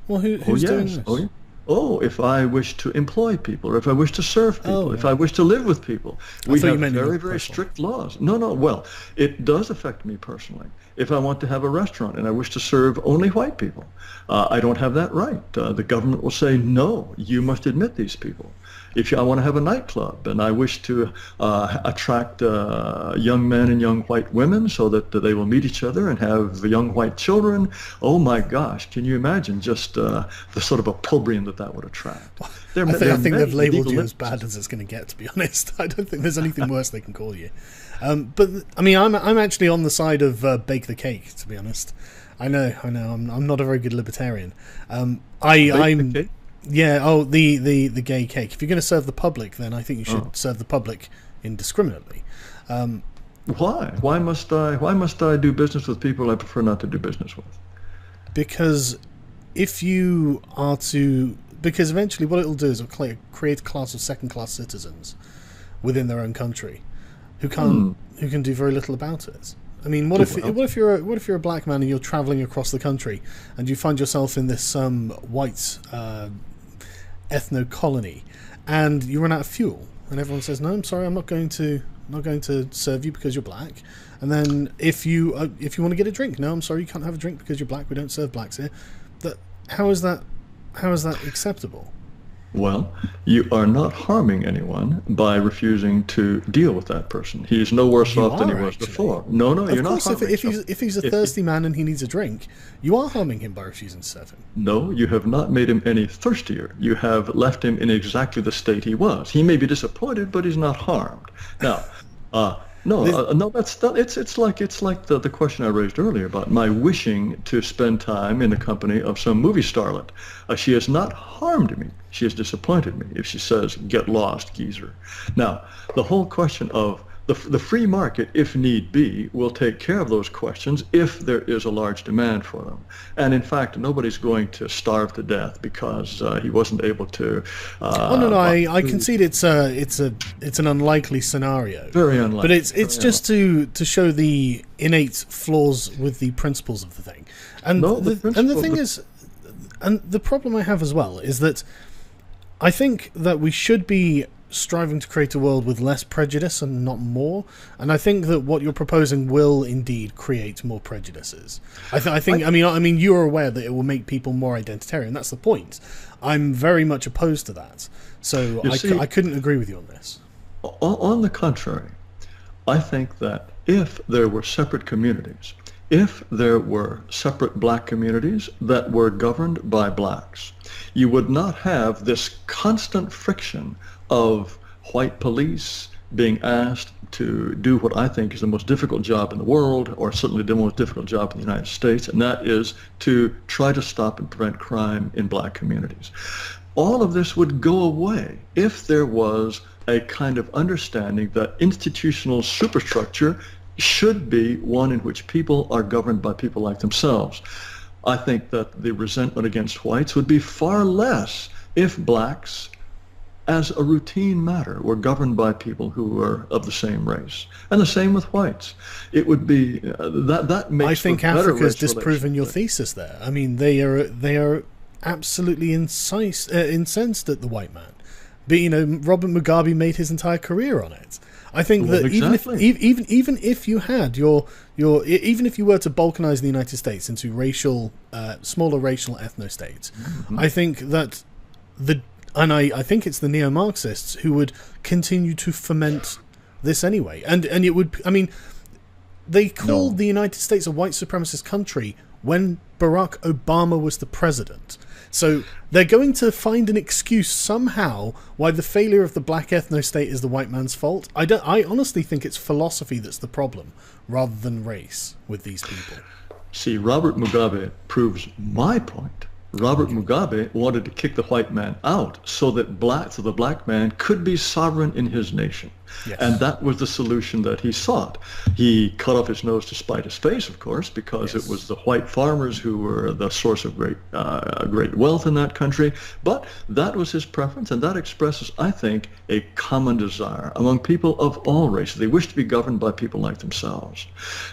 well, who's doing this? If I wish to employ people, or if I wish to serve people, if I wish to live with people. We have very, very strict laws. No, well, it does affect me personally. if I want to have a restaurant and I wish to serve only white people. I don't have that right. The government will say, no, you must admit these people. If I want to have a nightclub and I wish to attract young men and young white women so that they will meet each other and have young white children, oh my gosh, can you imagine just the sort of opprobrium that would attract? I think they've labelled you as bad as it's going to get, to be honest. I don't think there's anything worse they can call you. But I mean, I'm actually on the side of bake the cake, to be honest. I know. I'm not a very good libertarian. I'm. Yeah. Oh, the gay cake. If you're going to serve the public, then I think you should serve the public indiscriminately. Why? Why must I do business with people I prefer not to do business with? Because because eventually what it'll do is it'll create a class of second-class citizens within their own country who can do very little about it. I mean, what if you're a black man and you're traveling across the country and you find yourself in this white ethno colony and you run out of fuel and everyone says, no, I'm sorry, I'm not going to serve you because you're black. And then if you want to get a drink, no, I'm sorry, you can't have a drink because you're black. We don't serve blacks here. How is that acceptable? Well, you are not harming anyone by refusing to deal with that person. He's no worse off than he was before. No, you're not harming him. If he's a thirsty man and he needs a drink, you are harming him by refusing to serve him. No, you have not made him any thirstier. You have left him in exactly the state he was. He may be disappointed, but he's not harmed. Now, it's like the question I raised earlier about my wishing to spend time in the company of some movie starlet. She has not harmed me. She has disappointed me if she says, get lost, geezer. Now, the whole question of the free market, if need be, will take care of those questions if there is a large demand for them. And in fact, nobody's going to starve to death because he wasn't able to. I concede it's an unlikely scenario. Very unlikely. But it's just to show the innate flaws with the principles of the thing. And the problem I have as well is that I think that we should be striving to create a world with less prejudice and not more, and I think that what you're proposing will indeed create more prejudices. I mean you are aware that it will make people more identitarian. That's the point. I'm very much opposed to that, so I couldn't agree with you on this. On the contrary, I think that if there were separate communities, if there were separate black communities that were governed by blacks, you would not have this constant friction of white police being asked to do what I think is the most difficult job in the world, or certainly the most difficult job in the United States, and that is to try to stop and prevent crime in black communities. All of this would go away if there was a kind of understanding that institutional superstructure should be one in which people are governed by people like themselves. I think that the resentment against whites would be far less if blacks, as a routine matter, were governed by people who were of the same race, and the same with whites. It would be that makes. I think Africa's disproven your thesis there. I mean, they are absolutely incensed at the white man. But Robert Mugabe made his entire career on it. I think that even if you had even if you were to balkanize the United States into smaller racial ethno-states, I think that I think it's the neo-Marxists who would continue to foment this anyway. And it would, I mean, they called the United States a white supremacist country when Barack Obama was the president. So they're going to find an excuse somehow why the failure of the black ethno-state is the white man's fault. I honestly think it's philosophy that's the problem, rather than race with these people. See, Robert Mugabe proves my point. Robert Mugabe wanted to kick the white man out so that the black man could be sovereign in his nation. Yes. And that was the solution that he sought. He cut off his nose to spite his face, of course, because it was the white farmers who were the source of great wealth in that country. But that was his preference, and that expresses, I think, a common desire among people of all races. They wish to be governed by people like themselves.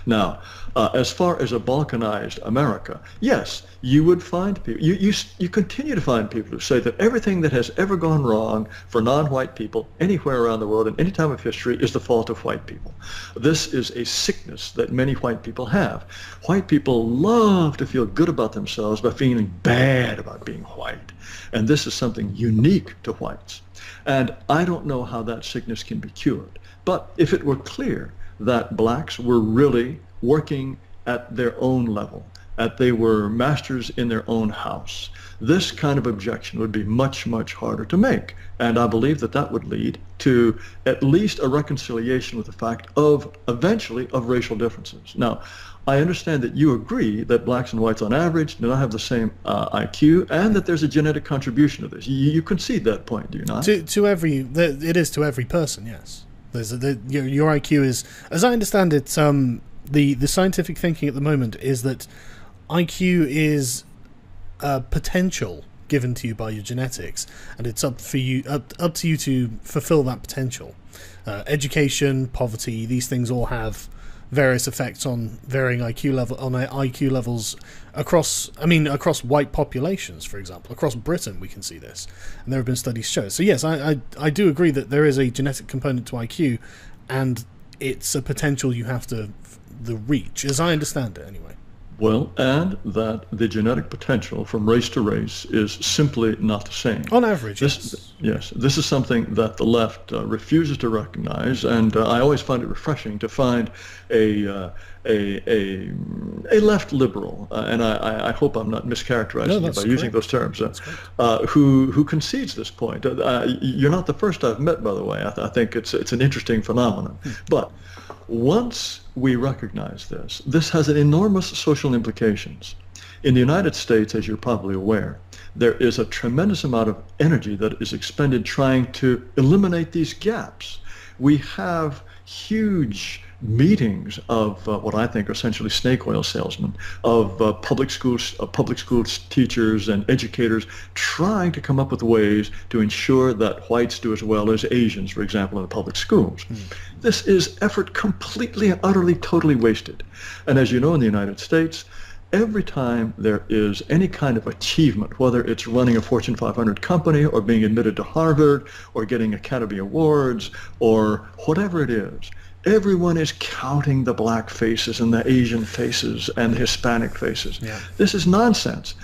Now, as far as a balkanized America, yes, you would find people. you continue to find people who say that everything that has ever gone wrong for non-white people anywhere around the world in any time of history is the fault of white people. This is a sickness that many white people have. White people love to feel good about themselves by feeling bad about being white. And this is something unique to whites. And I don't know how that sickness can be cured. But if it were clear that blacks were really working at their own level, that they were masters in their own house, this kind of objection would be much, much harder to make. And I believe that that would lead to at least a reconciliation with the fact of, eventually, of racial differences. Now, I understand that you agree that blacks and whites on average do not have the same IQ, and that there's a genetic contribution to this. You concede that point, do you not? It is to every person, yes. Your IQ is, as I understand it, the scientific thinking at the moment is that IQ is potential given to you by your genetics, and it's up to you to fulfill that potential. Education, poverty, these things all have various effects on varying IQ levels across white populations, for example. Across Britain, we can see this, and there have been studies show. So yes, I do agree that there is a genetic component to IQ, and it's a potential you have to reach, as I understand it, anyway. Well, and that the genetic potential from race to race is simply not the same. On average, yes. This is something that the left refuses to recognize, and I always find it refreshing to find a left liberal, and I hope I'm not mischaracterizing it by using those terms, who concedes this point. You're not the first I've met, by the way. I think it's an interesting phenomenon. But once we recognize this has an enormous social implications. In the United States, as you're probably aware, there is a tremendous amount of energy that is expended trying to eliminate these gaps. We have huge meetings of what I think are essentially snake oil salesmen, of public schools teachers and educators trying to come up with ways to ensure that whites do as well as Asians, for example, in the public schools. This is effort completely and utterly, totally wasted. And as you know, in the United States, every time there is any kind of achievement, whether it's running a Fortune 500 company or being admitted to Harvard or getting Academy Awards or whatever it is, everyone is counting the black faces and the Asian faces and the Hispanic faces. Yeah. This is nonsense.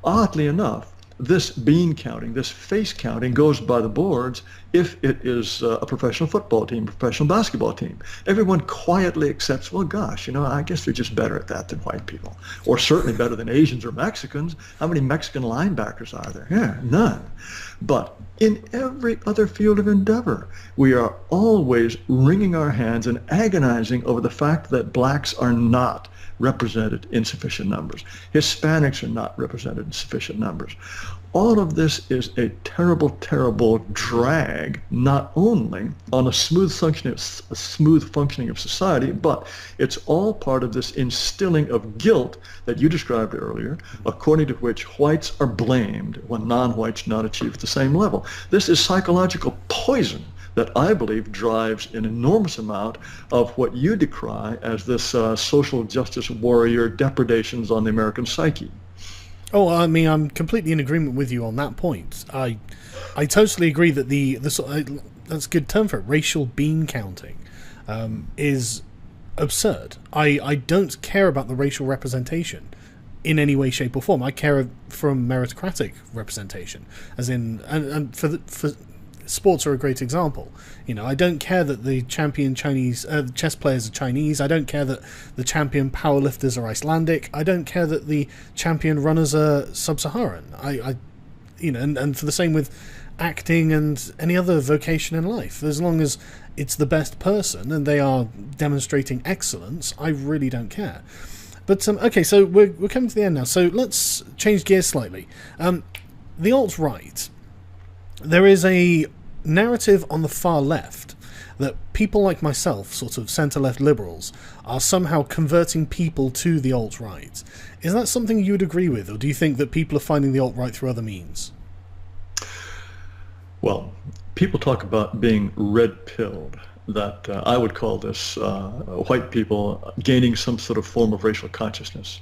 Oddly enough, this bean counting, this face counting goes by the boards if it is a professional football team, professional basketball team. Everyone quietly accepts, well, gosh, I guess they're just better at that than white people, or certainly better than Asians or Mexicans. How many Mexican linebackers are there? Yeah, none. But in every other field of endeavor, we are always wringing our hands and agonizing over the fact that blacks are not represented in sufficient numbers. Hispanics are not represented in sufficient numbers. All of this is a terrible, terrible drag, not only on a smooth functioning of society, but it's all part of this instilling of guilt that you described earlier, according to which whites are blamed when non-whites do not achieve the same level. This is psychological poison that I believe drives an enormous amount of what you decry as this social justice warrior depredations on the American psyche. Oh, I mean, I'm completely in agreement with you on that point. I totally agree that that's a good term for it, racial bean counting, is absurd. I don't care about the racial representation in any way, shape, or form. I care from meritocratic representation, as in, and for sports are a great example. I don't care that the champion Chinese chess players are Chinese. I don't care that the champion powerlifters are Icelandic. I don't care that the champion runners are sub-Saharan. And for the same with acting and any other vocation in life. As long as it's the best person and they are demonstrating excellence, I really don't care. But okay, so we're coming to the end now. So let's change gears slightly. The alt-right. There is a narrative on the far left that people like myself, sort of centre-left liberals, are somehow converting people to the alt-right. Is that something you would agree with, or do you think that people are finding the alt-right through other means? Well, people talk about being red-pilled, that I would call this white people gaining some sort of form of racial consciousness.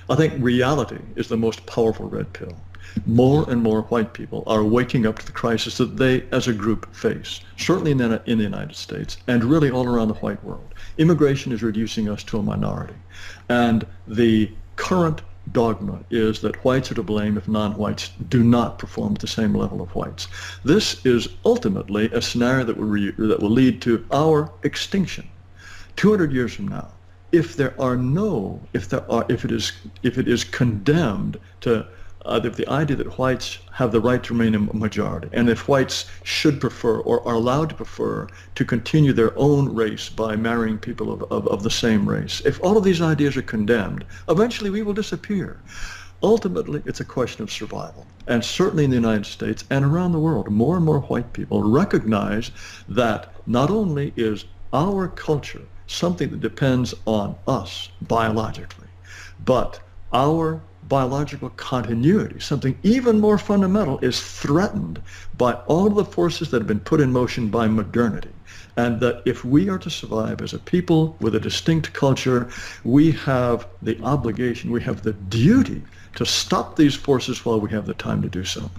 I think reality is the most powerful red pill. More and more white people are waking up to the crisis that they, as a group, face, certainly in the United States and really all around the white world. Immigration is reducing us to a minority. And the current dogma is that whites are to blame if non-whites do not perform at the same level of whites. This is ultimately a scenario that will lead to our extinction 200 years from now. If it is condemned to if the idea that whites have the right to remain a majority, and if whites should prefer or are allowed to prefer to continue their own race by marrying people of the same race, if all of these ideas are condemned, eventually we will disappear. Ultimately, it's a question of survival. And certainly in the United States and around the world, more and more white people recognize that not only is our culture something that depends on us biologically, but our biological continuity, something even more fundamental, is threatened by all of the forces that have been put in motion by modernity. And that if we are to survive as a people with a distinct culture, we have the obligation, we have the duty to stop these forces while we have the time to do so.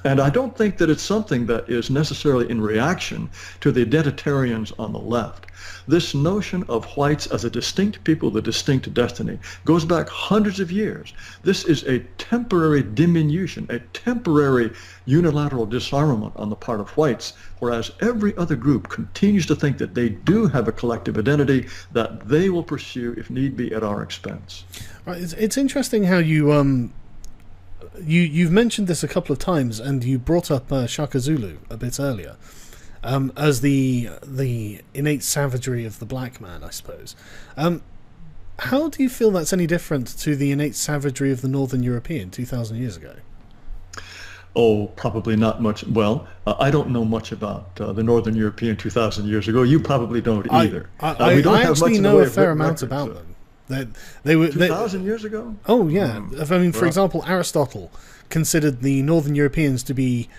And I don't think that it's something that is necessarily in reaction to the identitarians on the left. This notion of whites as a distinct people with a distinct destiny goes back hundreds of years. This is a temporary diminution, a temporary unilateral disarmament on the part of whites, whereas every other group continues to think that they do have a collective identity that they will pursue, if need be, at our expense. Right, it's interesting how you've mentioned this a couple of times, and you brought up Shaka Zulu a bit earlier. As the innate savagery of the black man, I suppose. How do you feel that's any different to the innate savagery of the Northern European 2,000 years ago? Oh, probably not much. Well, I don't know much about the Northern European 2,000 years ago. You probably don't either. I actually know a fair amount about them. They were 2,000 years ago? Oh, yeah. I mean, for example, Aristotle considered the Northern Europeans to be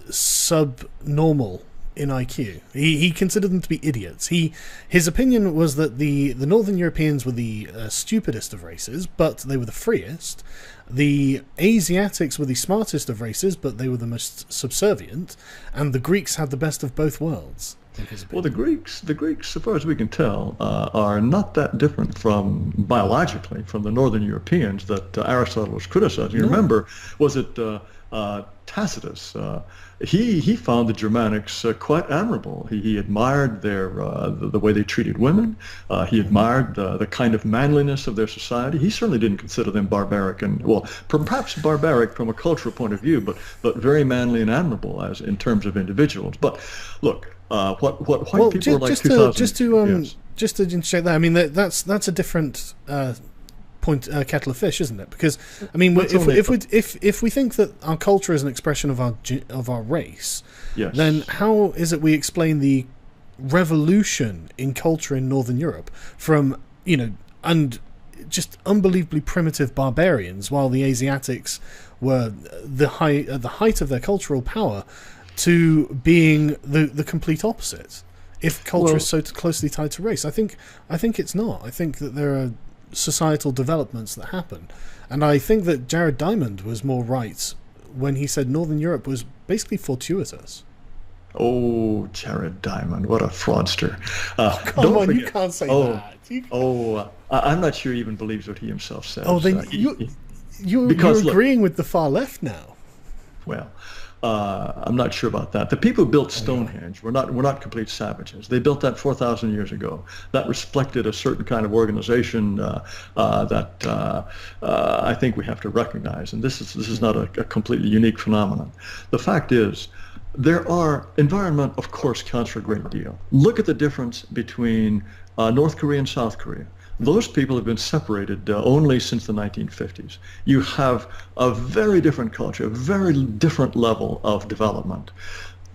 subnormal in IQ. He considered them to be idiots. His opinion was that the Northern Europeans were the stupidest of races, but they were the freest. The Asiatics were the smartest of races, but they were the most subservient. And the Greeks had the best of both worlds. Well, the Greeks, as far as we can tell, are not that different biologically from the Northern Europeans that Aristotle was criticizing. No. Remember, was it Tacitus? He found the Germanics quite admirable. He admired the way they treated women. He admired the kind of manliness of their society. He certainly didn't consider them barbaric perhaps barbaric from a cultural point of view, but very manly and admirable as in terms of individuals. But look, what white people are like 2,000 just to interject there. I mean that's a different kettle of fish, isn't it? Because I mean, if we think that our culture is an expression of our race, yes, then how is it we explain the revolution in culture in Northern Europe from and just unbelievably primitive barbarians, while the Asiatics were at the height of their cultural power, to being the complete opposite? If culture is so closely tied to race, I think it's not. I think that there are societal developments that happen, and I think that Jared Diamond was more right when he said Northern Europe was basically fortuitous. Oh, Jared Diamond, what a fraudster! Come on, you can't say that. I'm not sure he even believes what he himself says. Oh, then you're agreeing with the far left now. Well, I'm not sure about that. The people who built Stonehenge were not complete savages. They built that 4,000 years ago. That reflected a certain kind of organization that I think we have to recognize. And this is not a completely unique phenomenon. The fact is, environment, of course, counts for a great deal. Look at the difference between North Korea and South Korea. Those people have been separated only since the 1950s. You have a very different culture, a very different level of development.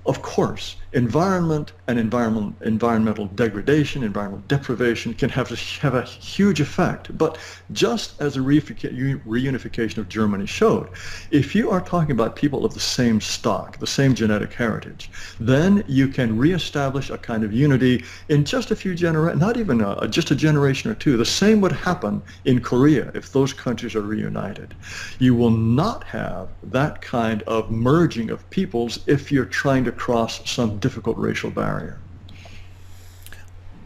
Of course, environment and environmental degradation, environmental deprivation can have a huge effect. But just as the reunification of Germany showed, if you are talking about people of the same stock, the same genetic heritage, then you can reestablish a kind of unity in just a few generations, not even just a generation or two. The same would happen in Korea if those countries are reunited. You will not have that kind of merging of peoples if you're trying to cross some difficult racial barrier.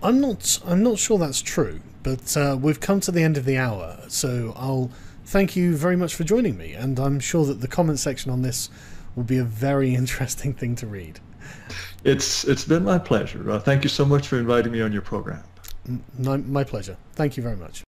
I'm not sure that's true, but we've come to the end of the hour, so I'll thank you very much for joining me, and I'm sure that the comment section on this will be a very interesting thing to read. It's been my pleasure. Thank you so much for inviting me on your program. My pleasure. Thank you very much.